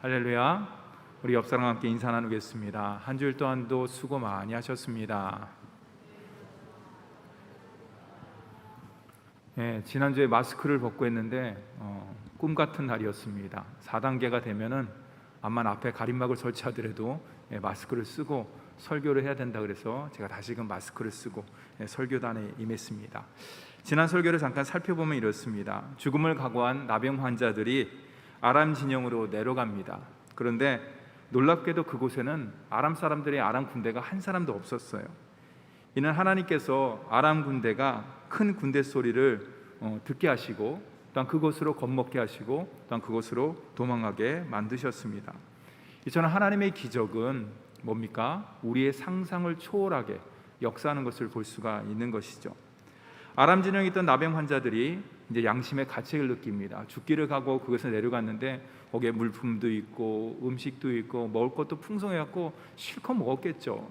할렐루야. 우리 옆 사람과 함께 인사 나누겠습니다. 한 주일 동안도 수고 많이 하셨습니다. 지난주에 마스크를 벗고 했는데 꿈 같은 날이었습니다. 4단계가 되면은 암만 앞에 가림막을 설치하더라도 마스크를 쓰고 설교를 해야 된다 그래서 제가 다시금 마스크를 쓰고 설교단에 임했습니다. 지난 설교를 잠깐 살펴보면 이렇습니다. 죽음을 각오한 나병 환자들이 아람 진영으로 내려갑니다. 그런데 놀랍게도 그곳에는 아람 사람들의 아람 군대가 한 사람도 없었어요. 이는 하나님께서 아람 군대가 큰 군대 소리를 듣게 하시고 또한 그곳으로 겁먹게 하시고 또한 그곳으로 도망가게 만드셨습니다. 저는 하나님의 기적은 뭡니까? 우리의 상상을 초월하게 역사하는 것을 볼 수가 있는 것이죠. 아람 진영에 있던 나병 환자들이 이제 양심의 가책을 느낍니다. 죽기를 각오 그것에 내려갔는데 거기에 물품도 있고 음식도 있고 먹을 것도 풍성해갖고 실컷 먹었겠죠.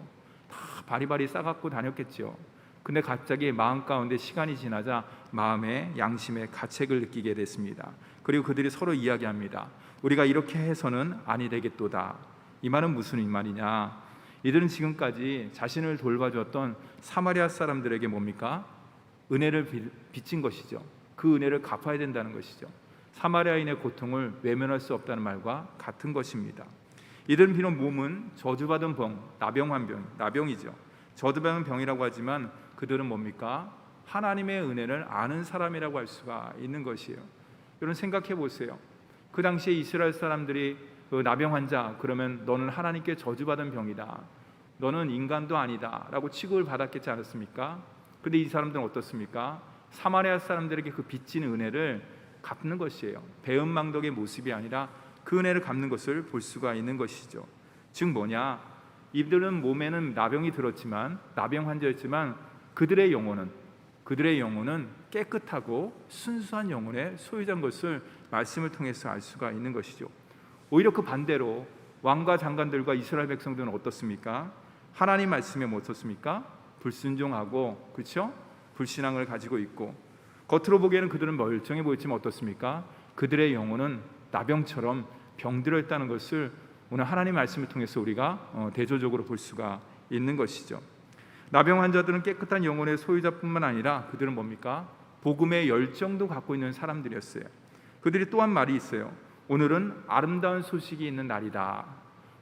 다 바리바리 싸갖고 다녔겠죠. 근데 갑자기 마음 가운데 시간이 지나자 마음에 양심의 가책을 느끼게 됐습니다. 그리고 그들이 서로 이야기합니다. 우리가 이렇게 해서는 아니 되겠도다. 이 말은 무슨 말이냐? 이들은 지금까지 자신을 돌봐주었던 사마리아 사람들에게 뭡니까? 은혜를 빚진 것이죠. 그 은혜를 갚아야 된다는 것이죠. 사마리아인의 고통을 외면할 수 없다는 말과 같은 것입니다. 이들은 비록 몸은 저주받은 병, 나병이죠. 저주받은 병이라고 하지만 그들은 뭡니까? 하나님의 은혜를 아는 사람이라고 할 수가 있는 것이에요. 여러분 생각해 보세요. 그 당시에 이스라엘 사람들이 그 나병 환자 그러면 너는 하나님께 저주받은 병이다. 너는 인간도 아니다 라고 취급을 받았겠지 않았습니까? 근데 이 사람들은 어떻습니까? 사마리아 사람들에게 그 빚진 은혜를 갚는 것이에요. 배은망덕의 모습이 아니라 그 은혜를 갚는 것을 볼 수가 있는 것이죠. 즉 뭐냐? 이들은 몸에는 나병이 들었지만 나병 환자였지만 그들의 영혼은 깨끗하고 순수한 영혼의 소유자인 것을 말씀을 통해서 알 수가 있는 것이죠. 오히려 그 반대로 왕과 장관들과 이스라엘 백성들은 어떻습니까? 하나님 말씀에 뭐 어떻습니까? 불순종하고 그렇죠? 불신앙을 가지고 있고 겉으로 보기에는 그들은 멀쩡해 보이지만 어떻습니까? 그들의 영혼은 나병처럼 병들어 있다는 것을 오늘 하나님 말씀을 통해서 우리가 대조적으로 볼 수가 있는 것이죠. 나병 환자들은 깨끗한 영혼의 소유자뿐만 아니라 그들은 뭡니까? 복음의 열정도 갖고 있는 사람들이었어요. 그들이 또한 말이 있어요. 오늘은 아름다운 소식이 있는 날이다.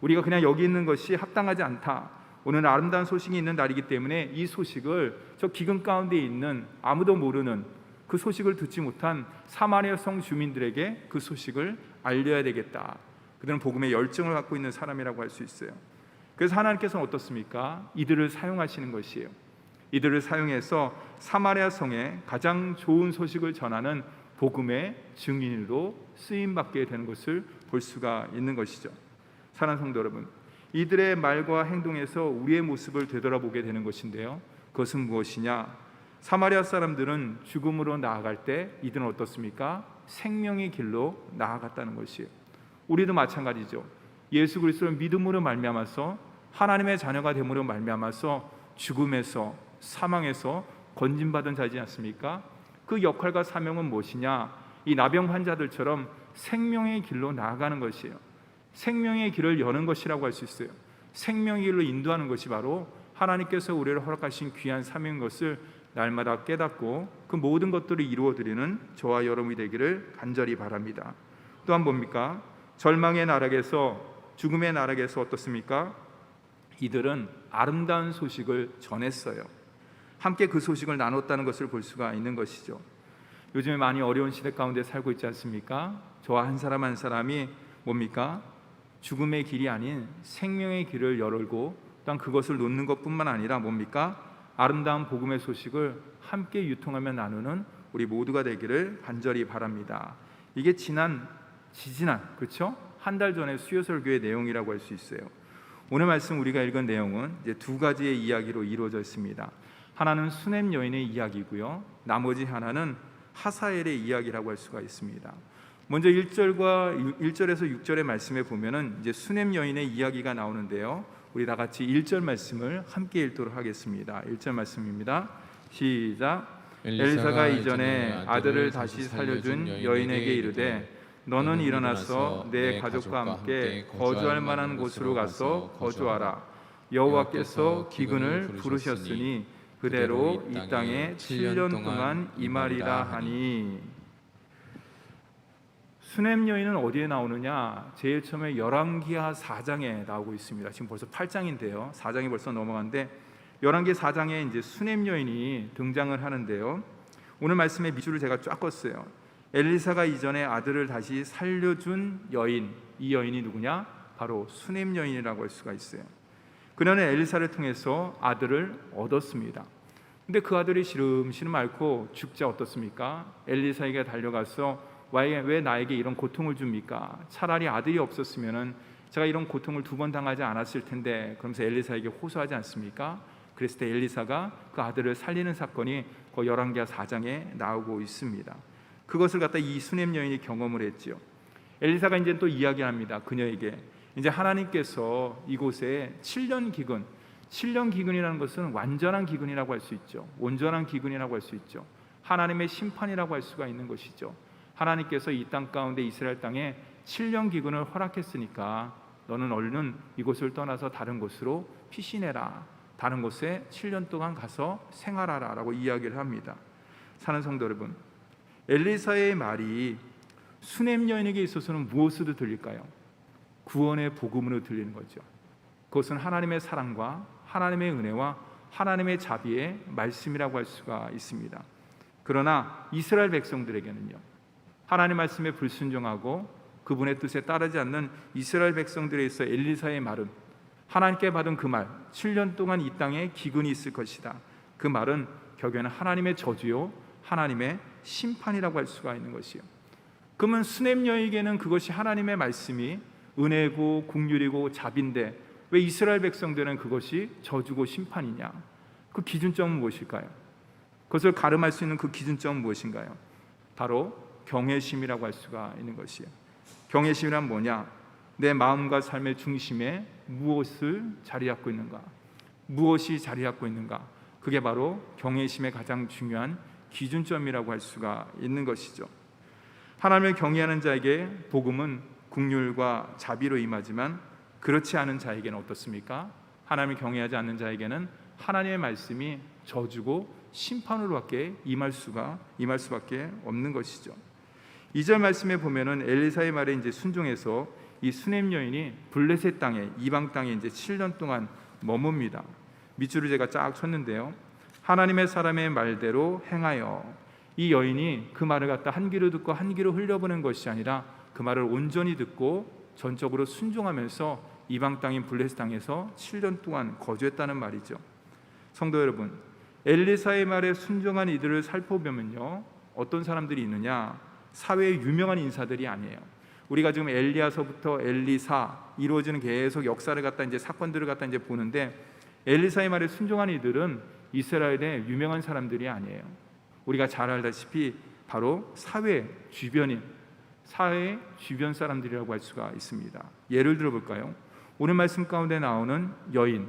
우리가 그냥 여기 있는 것이 합당하지 않다. 오늘은 아름다운 소식이 있는 날이기 때문에 이 소식을 저 기근 가운데 있는 아무도 모르는 그 소식을 듣지 못한 사마리아 성 주민들에게 그 소식을 알려야 되겠다. 그들은 복음의 열정을 갖고 있는 사람이라고 할 수 있어요. 그래서 하나님께서는 어떻습니까? 이들을 사용하시는 것이에요. 이들을 사용해서 사마리아 성에 가장 좋은 소식을 전하는 복음의 증인으로 쓰임받게 되는 것을 볼 수가 있는 것이죠. 사랑하는 성도 여러분, 이들의 말과 행동에서 우리의 모습을 되돌아보게 되는 것인데요. 그것은 무엇이냐? 사마리아 사람들은 죽음으로 나아갈 때 이들은 어떻습니까? 생명의 길로 나아갔다는 것이에요. 우리도 마찬가지죠. 예수 그리스도를 믿음으로 말미암아서 하나님의 자녀가 됨으로 말미암아서 죽음에서 사망에서 건진받은 자이지 않습니까? 그 역할과 사명은 무엇이냐? 이 나병 환자들처럼 생명의 길로 나아가는 것이에요. 생명의 길을 여는 것이라고 할 수 있어요. 생명의 길로 인도하는 것이 바로 하나님께서 우리를 허락하신 귀한 사명인 것을 날마다 깨닫고 그 모든 것들을 이루어드리는 저와 여러분이 되기를 간절히 바랍니다. 또한 뭡니까? 절망의 나락에서 죽음의 나락에서 어떻습니까? 이들은 아름다운 소식을 전했어요. 함께 그 소식을 나눴다는 것을 볼 수가 있는 것이죠. 요즘에 많이 어려운 시대 가운데 살고 있지 않습니까? 저와 한 사람 한 사람이 뭡니까? 죽음의 길이 아닌 생명의 길을 열고 또한 그것을 놓는 것뿐만 아니라 뭡니까? 아름다운 복음의 소식을 함께 유통하며 나누는 우리 모두가 되기를 간절히 바랍니다. 이게 지지난 그렇죠? 한 달 전에 수요설교의 내용이라고 할 수 있어요. 오늘 말씀 우리가 읽은 내용은 이제 두 가지의 이야기로 이루어져 있습니다. 하나는 수넴 여인의 이야기고요. 나머지 하나는 하사엘의 이야기라고 할 수가 있습니다. 먼저 1절에서 6절의 말씀에 보면은 이제 수넴 여인의 이야기가 나오는데요. 우리 다 같이 1절 말씀을 함께 읽도록 하겠습니다. 1절 말씀입니다. 시작. 엘리사가 이전에 아들을 다시 살려준 여인에게 이르되 너는 일어나서 내 가족과 함께 거주할 만한 곳으로 가서 거주하라. 여호와께서 기근을 부르셨으니 그대로 이 땅에 7년 동안 임하리라 하니. 수냄 여인은 어디에 나오느냐? 제일 처음에 열왕기하 4장에 나오고 있습니다. 지금 벌써 8장인데요. 4장이 벌써 넘어갔는데 열왕기 4장에 이제 수냄 여인이 등장을 하는데요. 오늘 말씀의 밑줄을 제가 쫙 껐어요. 엘리사가 이전에 아들을 다시 살려준 여인, 이 여인이 누구냐? 바로 수냄 여인이라고 할 수가 있어요. 그녀는 엘리사를 통해서 아들을 얻었습니다. 근데 그 아들이 시름시름 앓고 죽자 어떻습니까? 엘리사에게 달려가서 왜 나에게 이런 고통을 줍니까? 차라리 아들이 없었으면 제가 이런 고통을 2번 당하지 않았을 텐데, 그러면서 엘리사에게 호소하지 않습니까? 그랬을 때 엘리사가 그 아들을 살리는 사건이 그 열왕기하 4장에 나오고 있습니다. 그것을 갖다 이 수냄 여인이 경험을 했죠. 엘리사가 이제 또 이야기합니다. 그녀에게 이제 하나님께서 이곳에 7년 기근, 7년 기근이라는 것은 완전한 기근이라고 할 수 있죠. 온전한 기근이라고 할 수 있죠. 하나님의 심판이라고 할 수가 있는 것이죠. 하나님께서 이 땅 가운데 이스라엘 땅에 7년 기근을 허락했으니까 너는 얼른 이곳을 떠나서 다른 곳으로 피신해라. 다른 곳에 7년 동안 가서 생활하라 라고 이야기를 합니다. 사는 성도 여러분, 엘리사의 말이 수냄 여인에게 있어서는 무엇으로 들릴까요? 구원의 복음으로 들리는 거죠. 그것은 하나님의 사랑과 하나님의 은혜와 하나님의 자비의 말씀이라고 할 수가 있습니다. 그러나 이스라엘 백성들에게는요, 하나님 말씀에 불순종하고 그분의 뜻에 따르지 않는 이스라엘 백성들에 있어 엘리사의 말은, 하나님께 받은 그 말, 7년 동안 이 땅에 기근이 있을 것이다, 그 말은 결국에는 하나님의 저주요 하나님의 심판이라고 할 수가 있는 것이요. 그러면 수냄 여인에게는 그것이 하나님의 말씀이 은혜고 긍휼이고 자비인데 왜 이스라엘 백성들은 그것이 저주고 심판이냐? 그 기준점은 무엇일까요? 그것을 가름할 수 있는 그 기준점은 무엇인가요? 바로 경외심이라고 할 수가 있는 것이에요. 경외심이란 뭐냐? 내 마음과 삶의 중심에 무엇을 자리 잡고 있는가? 무엇이 자리 잡고 있는가? 그게 바로 경외심의 가장 중요한 기준점이라고 할 수가 있는 것이죠. 하나님을 경외하는 자에게 복음은 긍휼과 자비로 임하지만 그렇지 않은 자에게는 어떻습니까? 하나님을 경외하지 않는 자에게는 하나님의 말씀이 저주고 심판으로밖에 임할 수밖에 없는 것이죠. 2절 말씀에 보면은 엘리사의 말에 이제 순종해서 이 수냄 여인이 블레셋 땅에, 이방 땅에 이제 7년 동안 머뭅니다. 밑줄을 제가 쫙 쳤는데요. 하나님의 사람의 말대로 행하여, 이 여인이 그 말을 갖다 한 귀로 듣고 한 귀로 흘려보낸 것이 아니라 그 말을 온전히 듣고 전적으로 순종하면서 이방 땅인 블레셋 땅에서 7년 동안 거주했다는 말이죠. 성도 여러분, 엘리사의 말에 순종한 이들을 살펴보면요, 어떤 사람들이 있느냐? 사회의 유명한 인사들이 아니에요. 우리가 지금 엘리야서부터 엘리사 이루어지는 계속 역사를 갖다 이제 사건들을 갖다 이제 보는데, 엘리사의 말에 순종한 이들은 이스라엘의 유명한 사람들이 아니에요. 우리가 잘 알다시피 바로 사회 주변인, 사회 주변 사람들이라고 할 수가 있습니다. 예를 들어 볼까요? 오늘 말씀 가운데 나오는 여인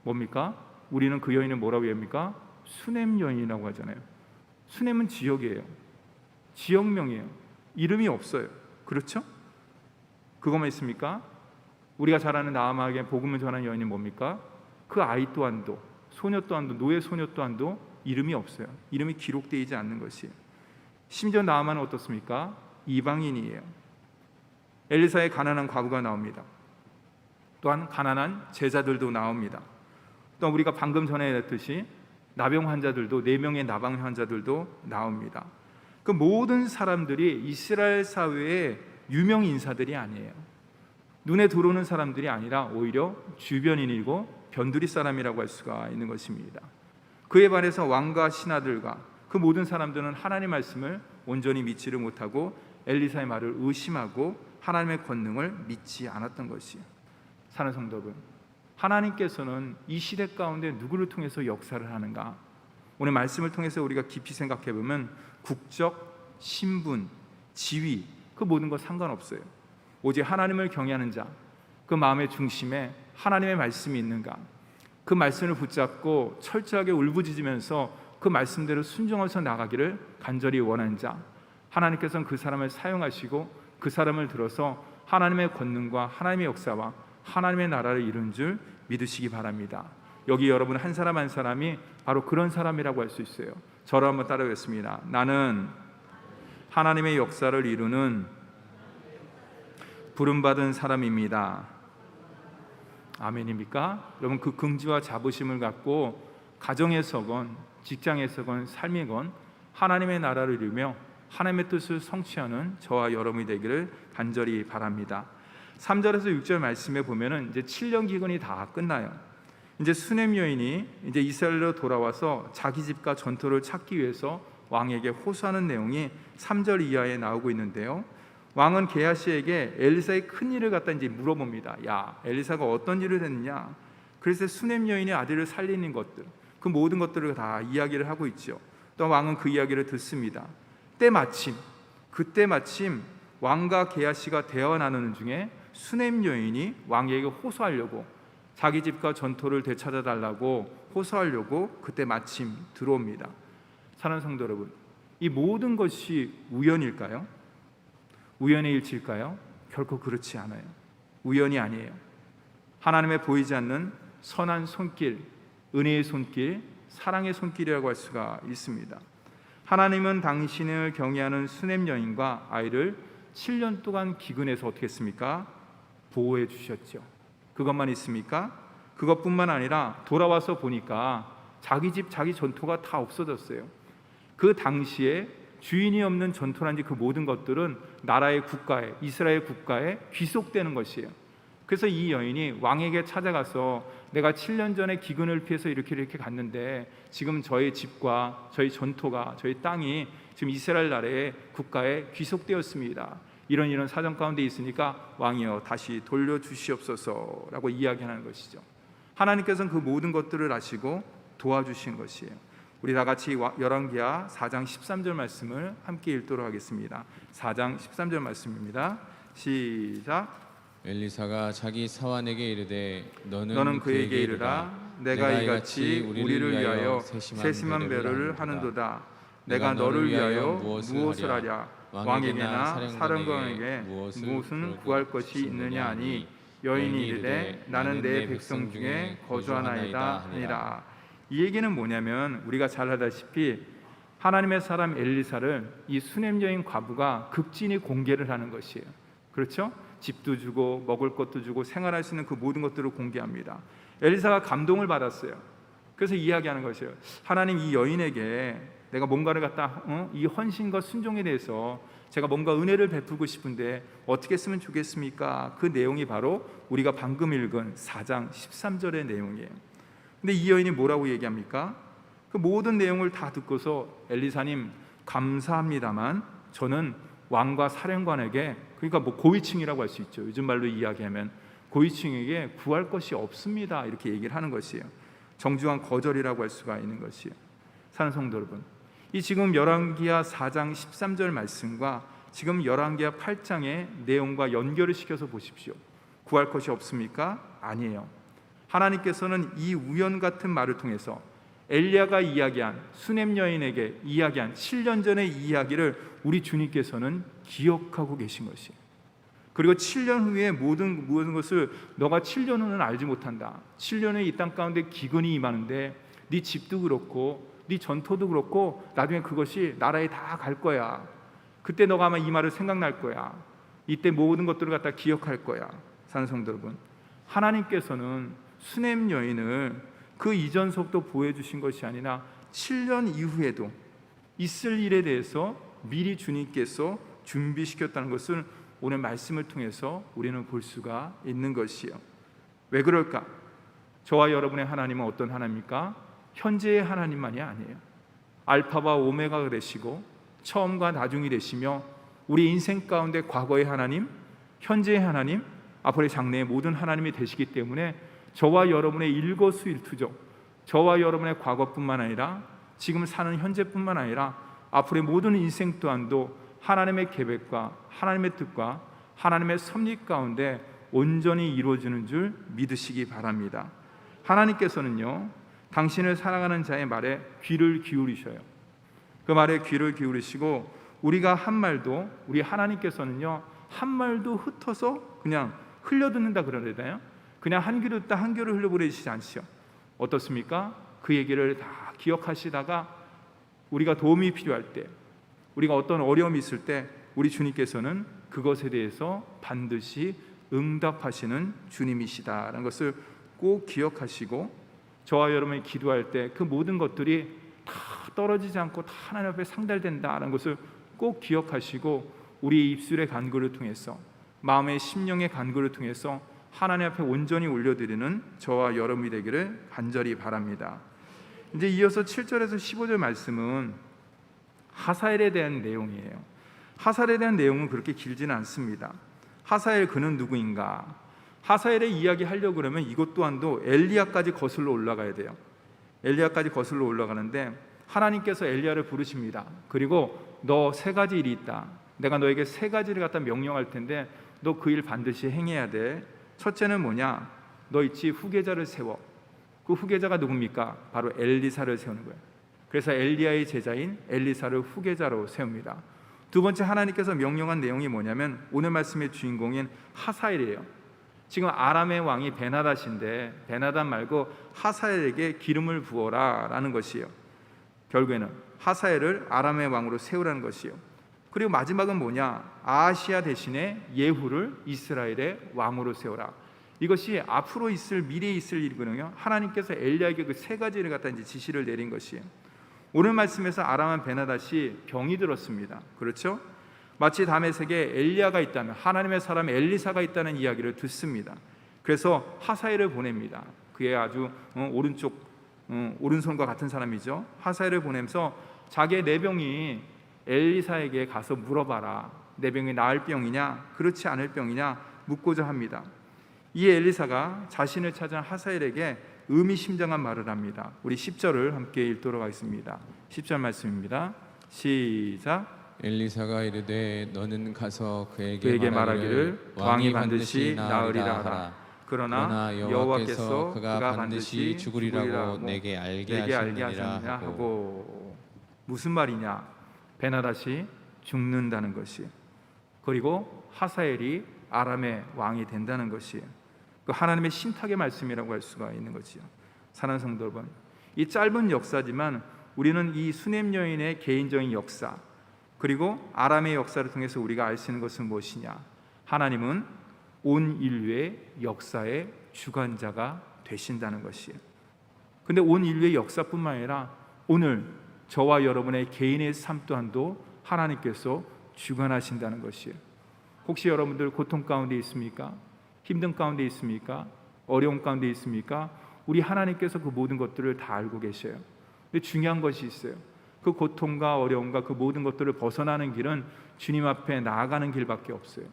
뭡니까? 우리는 그 여인을 뭐라고 합니까? 수냄 여인이라고 하잖아요. 수냄은 지역이에요. 지역명이에요. 이름이 없어요. 그렇죠? 그것만 있습니까? 우리가 잘 아는 나아마에게 복음을 전하는 여인이 뭡니까? 그 아이 또한도, 소녀 또한도, 노예 소녀 또한도 이름이 없어요. 이름이 기록되지 않는 것이에요. 심지어 나아마는 어떻습니까? 이방인이에요. 엘리사의 가난한 과부가 나옵니다. 또한 가난한 제자들도 나옵니다. 또 우리가 방금 전에 했듯이 나병 환자들도, 4명의 나병 환자들도 나옵니다. 그 모든 사람들이 이스라엘 사회의 유명 인사들이 아니에요. 눈에 들어오는 사람들이 아니라 오히려 주변인이고 변두리 사람이라고 할 수가 있는 것입니다. 그에 반해서 왕과 신하들과 그 모든 사람들은 하나님의 말씀을 온전히 믿지를 못하고 엘리사의 말을 의심하고 하나님의 권능을 믿지 않았던 것이에요. 사는 성도 여러분, 하나님께서는 이 시대 가운데 누구를 통해서 역사를 하는가? 오늘 말씀을 통해서 우리가 깊이 생각해 보면 국적, 신분, 지위, 그 모든 것 상관없어요. 오직 하나님을 경외하는 자, 그 마음의 중심에 하나님의 말씀이 있는가? 그 말씀을 붙잡고 철저하게 울부짖으면서 그 말씀대로 순종해서 나가기를 간절히 원하는 자, 하나님께서는 그 사람을 사용하시고 그 사람을 들어서 하나님의 권능과 하나님의 역사와 하나님의 나라를 이룬 줄 믿으시기 바랍니다. 여기 여러분 한 사람 한 사람이 바로 그런 사람이라고 할 수 있어요. 저를 한번 따라하겠습니다. 나는 하나님의 역사를 이루는 부름받은 사람입니다. 아멘입니까? 여러분, 그 긍지와 자부심을 갖고 가정에서건 직장에서건 삶이건 하나님의 나라를 이루며 하나님의 뜻을 성취하는 저와 여러분이 되기를 간절히 바랍니다. 3절에서 6절 말씀에 보면은 이제 7년 기근이 다 끝나요. 이제 수넴 여인이 이제 이스라엘로 돌아와서 자기 집과 전토를 찾기 위해서 왕에게 호소하는 내용이 3절 이하에 나오고 있는데요. 왕은 게하시에게 엘리사의 큰 일을 갖다 이제 물어봅니다. 야, 엘리사가 어떤 일을 했느냐? 그래서 수넴 여인의 아들을 살리는 것들, 그 모든 것들을 다 이야기를 하고 있죠. 또 왕은 그 이야기를 듣습니다. 그때 마침 왕과 게하시가 대화 나누는 중에 수넴 여인이 왕에게 호소하려고, 자기 집과 전토를 되찾아달라고 호소하려고 그때 마침 들어옵니다. 사랑하는 성도 여러분, 이 모든 것이 우연일까요? 우연의 일치일까요? 결코 그렇지 않아요. 우연이 아니에요. 하나님의 보이지 않는 선한 손길, 은혜의 손길, 사랑의 손길이라고 할 수가 있습니다. 하나님은 당신을 경외하는 수넴 여인과 아이를 7년 동안 기근에서 어떻게 했습니까? 보호해 주셨죠. 그것만 있습니까? 그것뿐만 아니라 돌아와서 보니까 자기 집, 자기 전토가 다 없어졌어요. 그 당시에 주인이 없는 전토란지 그 모든 것들은 나라의 국가에, 이스라엘 국가에 귀속되는 것이에요. 그래서 이 여인이 왕에게 찾아가서 내가 7년 전에 기근을 피해서 이렇게 갔는데 지금 저희 집과 저희 전토가, 저희 땅이 지금 이스라엘 나라의 국가에 귀속되었습니다. 이런 사정 가운데 있으니까 왕이여 다시 돌려주시옵소서라고 이야기하는 것이죠. 하나님께서는 그 모든 것들을 아시고 도와주신 것이에요. 우리 다 같이 열왕기하 4장 13절 말씀을 함께 읽도록 하겠습니다. 4장 13절 말씀입니다. 시작. 엘리사가 자기 사환에게 이르되 너는 그에게 이르라 내가 이같이 우리를 위하여 세심한 배려를 하는도다. 내가 너를 위하여 무엇을 하랴? 왕에게나 사령관에게 무엇은 구할 것이 있느냐 하니 여인이 이르되 나는 내 백성 중에 거주하나이다 하니라. 이 얘기는 뭐냐면 우리가 잘 알다시피 하나님의 사람 엘리사를 이 수넴 여인 과부가 극진히 공개를 하는 것이에요. 그렇죠? 집도 주고 먹을 것도 주고 생활할 수 있는 그 모든 것들을 공개합니다. 엘리사가 감동을 받았어요. 그래서 이야기하는 것이에요. 하나님, 이 여인에게 내가 뭔가를 갖다 이 헌신과 순종에 대해서 제가 뭔가 은혜를 베풀고 싶은데 어떻게 했으면 좋겠습니까? 그 내용이 바로 우리가 방금 읽은 4장 13절의 내용이에요. 근데 이 여인이 뭐라고 얘기합니까? 그 모든 내용을 다 듣고서 엘리사님 감사합니다만 저는 왕과 사령관에게, 그러니까 뭐 고위층이라고 할 수 있죠. 요즘 말로 이야기하면 고위층에게 구할 것이 없습니다. 이렇게 얘기를 하는 것이에요. 정중한 거절이라고 할 수가 있는 것이에요. 사는 성도 여러분, 이 지금 열왕기하 4장 13절 말씀과 지금 열왕기하 8장의 내용과 연결을 시켜서 보십시오. 구할 것이 없습니까? 아니에요. 하나님께서는 이 우연 같은 말을 통해서 엘리야가 이야기한 수넴 여인에게 이야기한 7년 전의 이야기를 우리 주님께서는 기억하고 계신 것이에요. 그리고 7년 후에 모든 것을 너가 7년 후는 알지 못한다. 7년 후에 이 땅 가운데 기근이 임하는데 네 집도 그렇고 네 전토도 그렇고 나중에 그것이 나라에 다 갈 거야. 그때 너가 아마 이 말을 생각날 거야. 이때 모든 것들을 갖다 기억할 거야. 사는 성도 여러분, 하나님께서는 수넴 여인을 그 이전서부터 보여주신 것이 아니라 7년 이후에도 있을 일에 대해서 미리 주님께서 준비시켰다는 것을 오늘 말씀을 통해서 우리는 볼 수가 있는 것이요. 왜 그럴까? 저와 여러분의 하나님은 어떤 하나님입니까? 현재의 하나님만이 아니에요. 알파와 오메가가 되시고 처음과 나중이 되시며 우리 인생 가운데 과거의 하나님, 현재의 하나님, 앞으로의 장래의 모든 하나님이 되시기 때문에 저와 여러분의 일거수일투족, 저와 여러분의 과거뿐만 아니라 지금 사는 현재뿐만 아니라 앞으로의 모든 인생 또한도 하나님의 계획과 하나님의 뜻과 하나님의 섭리 가운데 온전히 이루어지는 줄 믿으시기 바랍니다. 하나님께서는요, 당신을 사랑하는 자의 말에 귀를 기울이셔요. 그 말에 귀를 기울이시고 우리가 한 말도 우리 하나님께서는요 한 말도 흩어서 그냥 흘려듣는다 그러잖아요. 그냥 한 귀로 듣다 한 귀로 흘려보내시지 않으시오. 어떻습니까? 그 얘기를 다 기억하시다가 우리가 도움이 필요할 때, 우리가 어떤 어려움이 있을 때 우리 주님께서는 그것에 대해서 반드시 응답하시는 주님이시다라는 것을 꼭 기억하시고, 저와 여러분이 기도할 때 그 모든 것들이 다 떨어지지 않고 다 하나님 앞에 상달된다라는 것을 꼭 기억하시고, 우리 입술의 간구를 통해서, 마음의 심령의 간구를 통해서 하나님 앞에 온전히 올려드리는 저와 여러분이 되기를 간절히 바랍니다. 이제 이어서 7절에서 15절 말씀은 하사엘에 대한 내용이에요. 하사엘에 대한 내용은 그렇게 길지는 않습니다. 하사엘 그는 누구인가? 하사엘의 이야기 하려고 그러면 이것 또한도 엘리야까지 거슬러 올라가야 돼요. 엘리야까지 거슬러 올라가는데 하나님께서 엘리야를 부르십니다. 그리고 너 세 가지 일이 있다. 내가 너에게 세 가지를 갖다 명령할 텐데 너 그 일 반드시 행해야 돼. 첫째는 뭐냐? 너 있지 후계자를 세워. 그 후계자가 누굽니까? 바로 엘리사를 세우는 거예요. 그래서 엘리야의 제자인 엘리사를 후계자로 세웁니다. 두 번째 하나님께서 명령한 내용이 뭐냐면 오늘 말씀의 주인공인 하사엘이에요. 지금 아람의 왕이 베나닷인데 베나닷 말고 하사엘에게 기름을 부어라 라는 것이에요. 결국에는 하사엘을 아람의 왕으로 세우라는 것이에요. 그리고 마지막은 뭐냐? 아하시아 대신에 예후를 이스라엘의 왕으로 세워라. 이것이 앞으로 있을 미래에 있을 일이거든요. 하나님께서 엘리야에게 그 세 가지를 갖다 이제 지시를 내린 것이에요. 오늘 말씀에서 아람 베나닷이 병이 들었습니다. 그렇죠? 마치 다메섹에 엘리야가 있다면 하나님의 사람 엘리사가 있다는 이야기를 듣습니다. 그래서 하사엘을 보냅니다. 그의 아주 오른손과 같은 사람이죠. 하사엘을 보내면서 자기의 내 병이 엘리사에게 가서 물어봐라. 내 병이 나을 병이냐 그렇지 않을 병이냐 묻고자 합니다. 이 엘리사가 자신을 찾은 하사엘에게 의미심장한 말을 합니다. 우리 10절을 함께 읽도록 하겠습니다. 10절 말씀입니다. 시작. 엘리사가 이르되 너는 가서 그에게 말하기를 왕이 반드시 나으리라 하라. 그러나 여호와께서 그가 반드시 죽으리라고 내게 알게 하셨느니라 하고. 무슨 말이냐? 베나닷이 죽는다는 것이, 그리고 하사엘이 아람의 왕이 된다는 것이 그 하나님의 신탁의 말씀이라고 할 수가 있는 거지요. 사랑하는 성도 여러분, 이 짧은 역사지만 우리는 이 수넴 여인의 개인적인 역사 그리고 아람의 역사를 통해서 우리가 알 수 있는 것은 무엇이냐? 하나님은 온 인류의 역사의 주관자가 되신다는 것이에요. 근데 온 인류의 역사뿐만 아니라 오늘 저와 여러분의 개인의 삶 또한도 하나님께서 주관하신다는 것이에요. 혹시 여러분들 고통 가운데 있습니까? 힘든 가운데 있습니까? 어려움 가운데 있습니까? 우리 하나님께서 그 모든 것들을 다 알고 계셔요. 근데 중요한 것이 있어요. 그 고통과 어려움과 그 모든 것들을 벗어나는 길은 주님 앞에 나아가는 길밖에 없어요.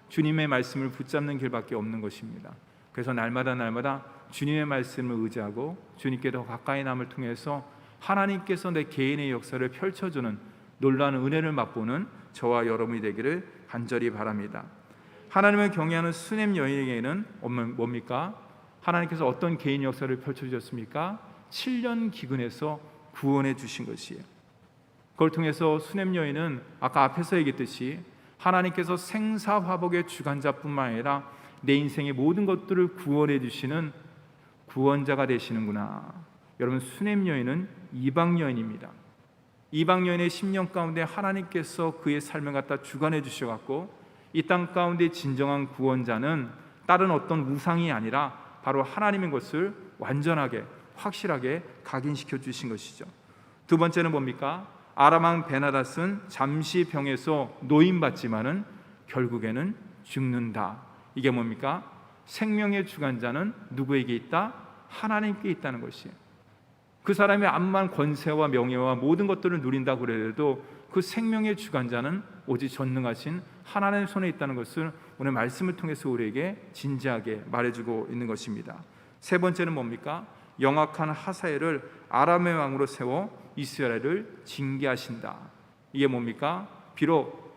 주님의 말씀을 붙잡는 길밖에 없는 것입니다. 그래서 날마다 주님의 말씀을 의지하고 주님께 더 가까이 남을 통해서 하나님께서 내 개인의 역사를 펼쳐주는 놀라운 은혜를 맛보는 저와 여러분이 되기를 간절히 바랍니다. 하나님을 경외하는 수넴 여인에게는 뭡니까? 하나님께서 어떤 개인 역사를 펼쳐주셨습니까? 7년 기근에서 구원해 주신 것이에요. 그걸 통해서 수넴 여인은 아까 앞에서 얘기했듯이 하나님께서 생사화복의 주관자뿐만 아니라 내 인생의 모든 것들을 구원해 주시는 구원자가 되시는구나. 여러분, 수넴 여인은 이방 여인입니다. 이방 여인의 10년 가운데 하나님께서 그의 삶을 갖다 주관해 주셔갖고 이 땅 가운데 진정한 구원자는 다른 어떤 우상이 아니라 바로 하나님인 것을 완전하게 확실하게 각인시켜 주신 것이죠. 두 번째는 뭡니까? 아람 왕 베나닷은 잠시 병에서 노임받지만은 결국에는 죽는다. 이게 뭡니까? 생명의 주관자는 누구에게 있다? 하나님께 있다는 것이에요. 그 사람의 암만 권세와 명예와 모든 것들을 누린다고 그래도 그 생명의 주관자는 오직 전능하신 하나님의 손에 있다는 것을 오늘 말씀을 통해서 우리에게 진지하게 말해주고 있는 것입니다. 세 번째는 뭡니까? 영악한 하사엘을 아람의 왕으로 세워 이스라엘을 징계하신다. 이게 뭡니까? 비록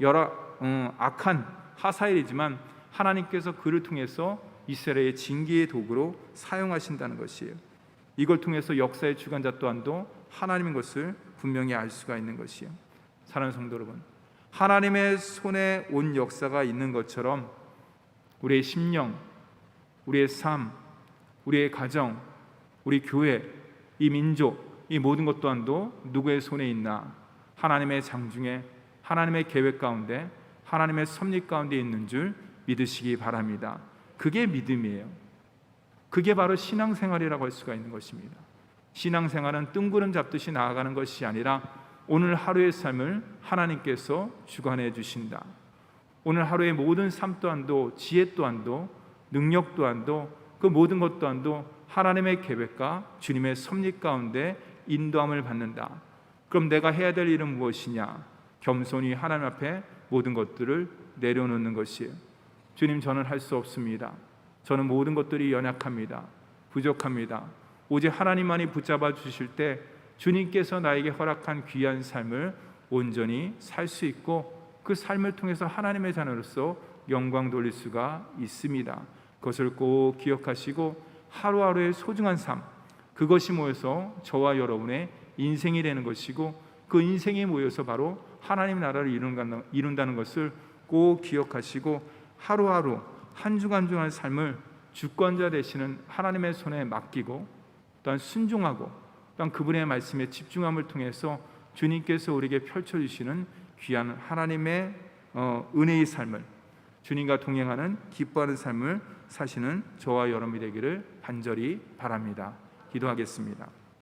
악한 하사엘이지만 하나님께서 그를 통해서 이스라엘의 징계의 도구로 사용하신다는 것이에요. 이걸 통해서 역사의 주관자 또한도 하나님인 것을 분명히 알 수가 있는 것이에요. 사랑하는 성도 여러분, 하나님의 손에 온 역사가 있는 것처럼 우리의 심령, 우리의 삶, 우리의 가정, 우리 교회, 이 민족, 이 모든 것 또한도 누구의 손에 있나? 하나님의 장중에, 하나님의 계획 가운데, 하나님의 섭리 가운데 있는 줄 믿으시기 바랍니다. 그게 믿음이에요. 그게 바로 신앙생활이라고 할 수가 있는 것입니다. 신앙생활은 뜬구름 잡듯이 나아가는 것이 아니라 오늘 하루의 삶을 하나님께서 주관해 주신다. 오늘 하루의 모든 삶 또한도, 지혜 또한도, 능력 또한도, 그 모든 것 또한도 하나님의 계획과 주님의 섭리 가운데 인도함을 받는다. 그럼 내가 해야 될 일은 무엇이냐? 겸손히 하나님 앞에 모든 것들을 내려놓는 것이에요. 주님, 저는 할 수 없습니다. 저는 모든 것들이 연약합니다. 부족합니다. 오직 하나님만이 붙잡아 주실 때 주님께서 나에게 허락한 귀한 삶을 온전히 살 수 있고 그 삶을 통해서 하나님의 자녀로서 영광 돌릴 수가 있습니다. 그것을 꼭 기억하시고 하루하루의 소중한 삶, 그것이 모여서 저와 여러분의 인생이 되는 것이고 그 인생이 모여서 바로 하나님 나라를 이룬다는 것을 꼭 기억하시고 하루하루 한 주간 한 주간 삶을 주권자 되시는 하나님의 손에 맡기고 또한 순종하고 또한 그분의 말씀에 집중함을 통해서 주님께서 우리에게 펼쳐주시는 귀한 하나님의 은혜의 삶을, 주님과 동행하는 기뻐하는 삶을 사시는 저와 여러분이 되기를 간절히 바랍니다. 기도하겠습니다.